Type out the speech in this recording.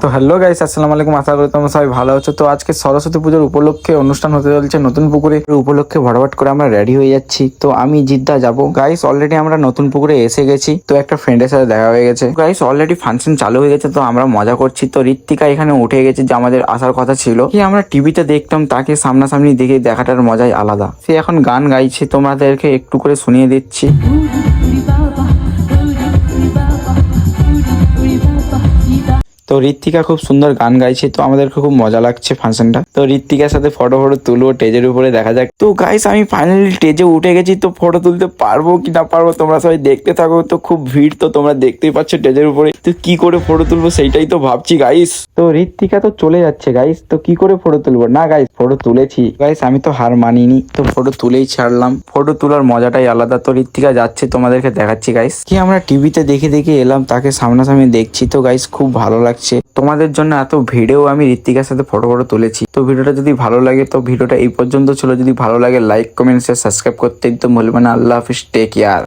তো hello guys, আসসালামু আলাইকুম। আশা করি তোমরা সবাই ভালো আছো। তো আজকে সরস্বতী পুজোর উপলক্ষে অনুষ্ঠান হতে চলছে নতুন পুকুরে। উপলক্ষে ভটাভট করে আমরা রেডি হয়ে যাচ্ছি। তো আমি জিদ্দা যাব গাইস। অলরেডি আমরা নতুন পুকুরে এসে গেছি। তো একটা ফ্রেন্ডের সাথে দেখা হয়ে গেছে গাইস। অলরেডি ফাংশন চালু হয়ে গেছে, তো আমরা মজা করছি। তো ঋত্বিকা এখানে উঠে গেছে, যে আমাদের আসার কথা ছিল। কি আমরা টিভিতে দেখতাম, তাকে সামনাসামনি দেখে দেখাটার মজাই আলাদা। সে এখন গান গাইছে, তোমাদেরকে একটু করে শুনিয়ে দিচ্ছি। তো ঋত্বিকা খুব সুন্দর গান গাইছে, তো আমাদেরকে খুব মজা লাগছে ফাংশনটা। তো ঋত্বিকার সাথে ফটো তুলবো টেজের উপরে, দেখা যাক। তো গাইস আমি ফাইনালি টেজে উঠে গেছি। তো ফটো তুলতে পারবো কি না পারবো তোমরা সবাই দেখতে থাকো। তো খুব ভিড়, তো তোমরা দেখতেই পাচ্ছ টেজের উপরে। তো কি করে ফটো তুলবো সেইটাই তো ভাবছি গাইস। তো ঋত্বিকা তো চলে যাচ্ছে গাইস। তো কি করে ফটো তুলবো? না গাইস, ফটো তুলেছি গাইস, আমি তো হার মানিনি। তো ফটো তুলেই ছাড়লাম। ফটো তোলার মজাটাই আলাদা। তো ঋত্বিকা যাচ্ছে, তোমাদেরকে দেখাচ্ছি গাইস। কি আমরা টিভিতে দেখে দেখে এলাম, তাকে সামনাসামনি দেখছি। তো গাইস খুব ভালো লাগছে। তোমাদের জন্য এত ভিডিও আমি ঋত্বিকার সাথে ফটো তুলেছি। তো ভিডিওটা যদি ভালো লাগে, তো ভিডিওটা এই পর্যন্ত ছিল। যদি ভালো লাগে লাইক কমেন্ট শেয়ার সাবস্ক্রাইব করতে একদম ভুলবে না। আল্লাহ হাফিজ, টেক কেয়ার।